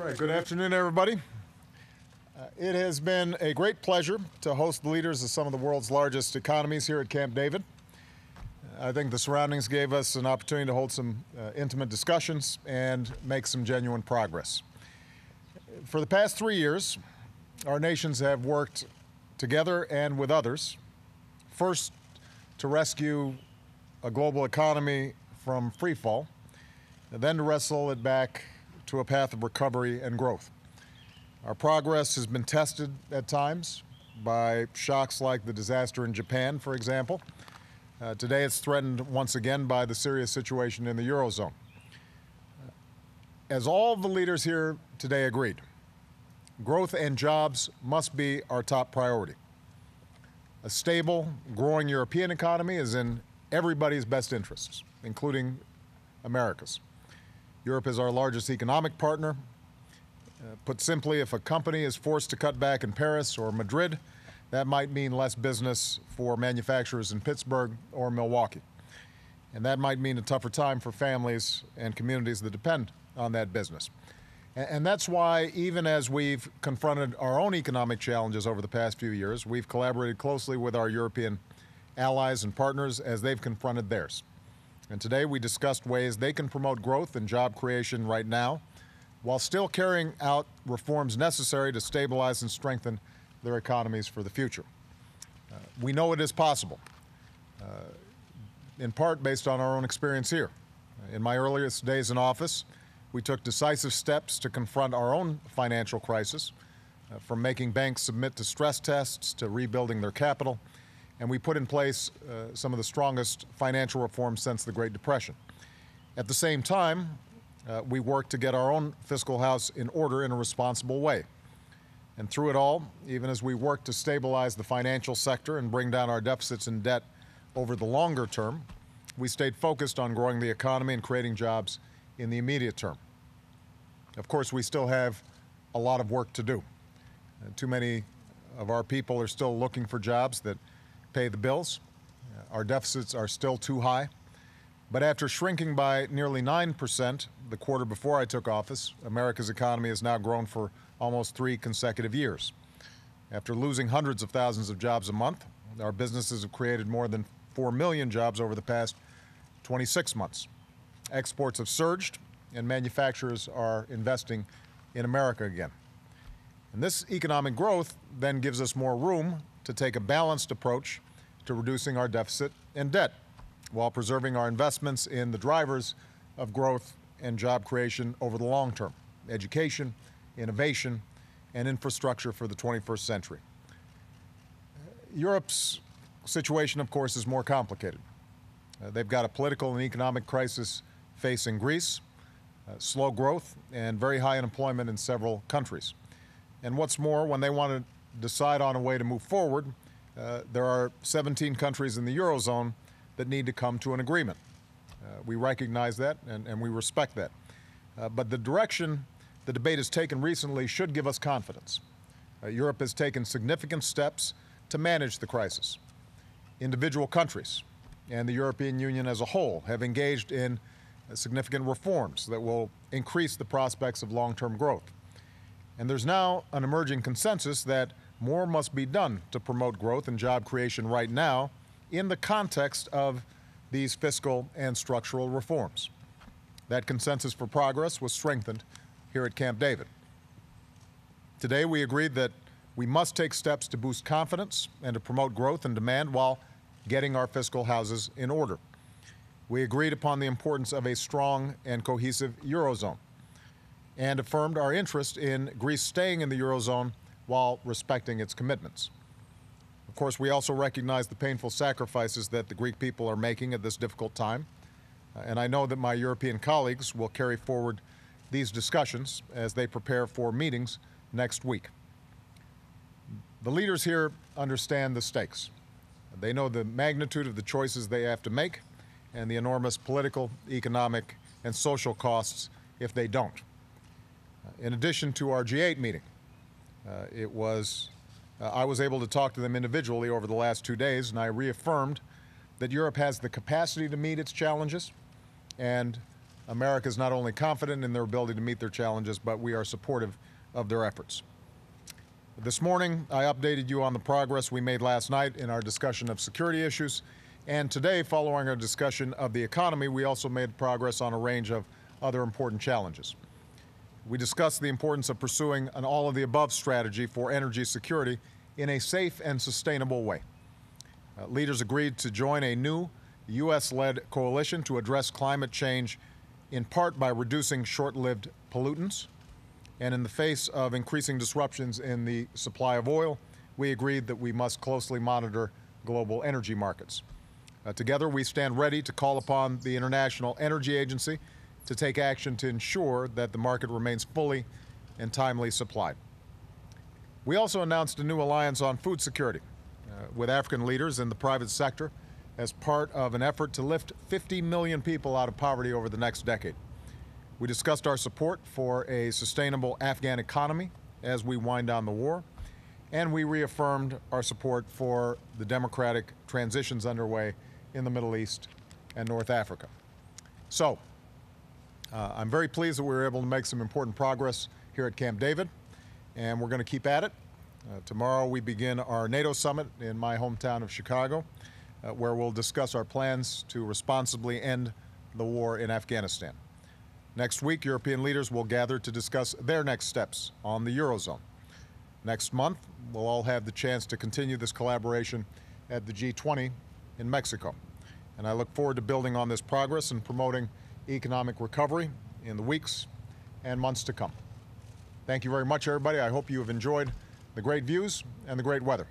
All right, good afternoon, everybody. It has been a great pleasure to host the leaders of some of the world's largest economies here at Camp David. I think the surroundings gave us an opportunity to hold some intimate discussions and make some genuine progress. For the past 3 years, our nations have worked together and with others, first to rescue a global economy from freefall, and then to wrestle it back to a path of recovery and growth. Our progress has been tested at times by shocks like the disaster in Japan, for example. Today it's threatened once again by the serious situation in the Eurozone. As all of the leaders here today agreed, growth and jobs must be our top priority. A stable, growing European economy is in everybody's best interests, including America's. Europe is our largest economic partner. Put simply, if a company is forced to cut back in Paris or Madrid, that might mean less business for manufacturers in Pittsburgh or Milwaukee. And that might mean a tougher time for families and communities that depend on that business. And that's why, even as we've confronted our own economic challenges over the past few years, we've collaborated closely with our European allies and partners as they've confronted theirs. And today we discussed ways they can promote growth and job creation right now, while still carrying out reforms necessary to stabilize and strengthen their economies for the future. We know it is possible, in part based on our own experience here. In my earliest days in office, we took decisive steps to confront our own financial crisis, from making banks submit to stress tests to rebuilding their capital, and we put in place some of the strongest financial reforms since the Great Depression. At the same time, we worked to get our own fiscal house in order in a responsible way. And through it all, even as we worked to stabilize the financial sector and bring down our deficits and debt over the longer term, we stayed focused on growing the economy and creating jobs in the immediate term. Of course, we still have a lot of work to do. Too many of our people are still looking for jobs that pay the bills. Our deficits are still too high. But after shrinking by nearly 9% the quarter before I took office, America's economy has now grown for almost 3 consecutive years. After losing hundreds of thousands of jobs a month, our businesses have created more than 4 million jobs over the past 26 months. Exports have surged, and manufacturers are investing in America again. And this economic growth then gives us more room to take a balanced approach to reducing our deficit and debt, while preserving our investments in the drivers of growth and job creation over the long term: education, innovation, and infrastructure for the 21st century. Europe's situation, of course, is more complicated. They've got a political and economic crisis facing Greece, slow growth, and very high unemployment in several countries. And what's more, when they want to decide on a way to move forward, there are 17 countries in the Eurozone that need to come to an agreement. We recognize that and we respect that. But the direction the debate has taken recently should give us confidence. Europe has taken significant steps to manage the crisis. Individual countries and the European Union as a whole have engaged in significant reforms that will increase the prospects of long-term growth. And there's now an emerging consensus that more must be done to promote growth and job creation right now in the context of these fiscal and structural reforms. That consensus for progress was strengthened here at Camp David. Today we agreed that we must take steps to boost confidence and to promote growth and demand while getting our fiscal houses in order. We agreed upon the importance of a strong and cohesive Eurozone and affirmed our interest in Greece staying in the Eurozone while respecting its commitments. Of course, we also recognize the painful sacrifices that the Greek people are making at this difficult time, and I know that my European colleagues will carry forward these discussions as they prepare for meetings next week. The leaders here understand the stakes. They know the magnitude of the choices they have to make and the enormous political, economic, and social costs if they don't. In addition to our G8 meeting, I was able to talk to them individually over the last 2 days, and I reaffirmed that Europe has the capacity to meet its challenges and America is not only confident in their ability to meet their challenges, but we are supportive of their efforts. This morning, I updated you on the progress we made last night in our discussion of security issues. And today, following our discussion of the economy, we also made progress on a range of other important challenges. We discussed the importance of pursuing an all-of-the-above strategy for energy security in a safe and sustainable way. Leaders agreed to join a new U.S.-led coalition to address climate change, in part by reducing short-lived pollutants. And in the face of increasing disruptions in the supply of oil, we agreed that we must closely monitor global energy markets. Together, we stand ready to call upon the International Energy Agency to take action to ensure that the market remains fully and timely supplied. We also announced a new alliance on food security with African leaders in the private sector as part of an effort to lift 50 million people out of poverty over the next decade. We discussed our support for a sustainable Afghan economy as we wind down the war, and we reaffirmed our support for the democratic transitions underway in the Middle East and North Africa. So, I'm very pleased that we were able to make some important progress here at Camp David, and we're going to keep at it. Tomorrow we begin our NATO summit in my hometown of Chicago, where we'll discuss our plans to responsibly end the war in Afghanistan. Next week, European leaders will gather to discuss their next steps on the Eurozone. Next month, we'll all have the chance to continue this collaboration at the G20 in Mexico. And I look forward to building on this progress and promoting economic recovery in the weeks and months to come. Thank you very much, everybody. I hope you have enjoyed the great views and the great weather.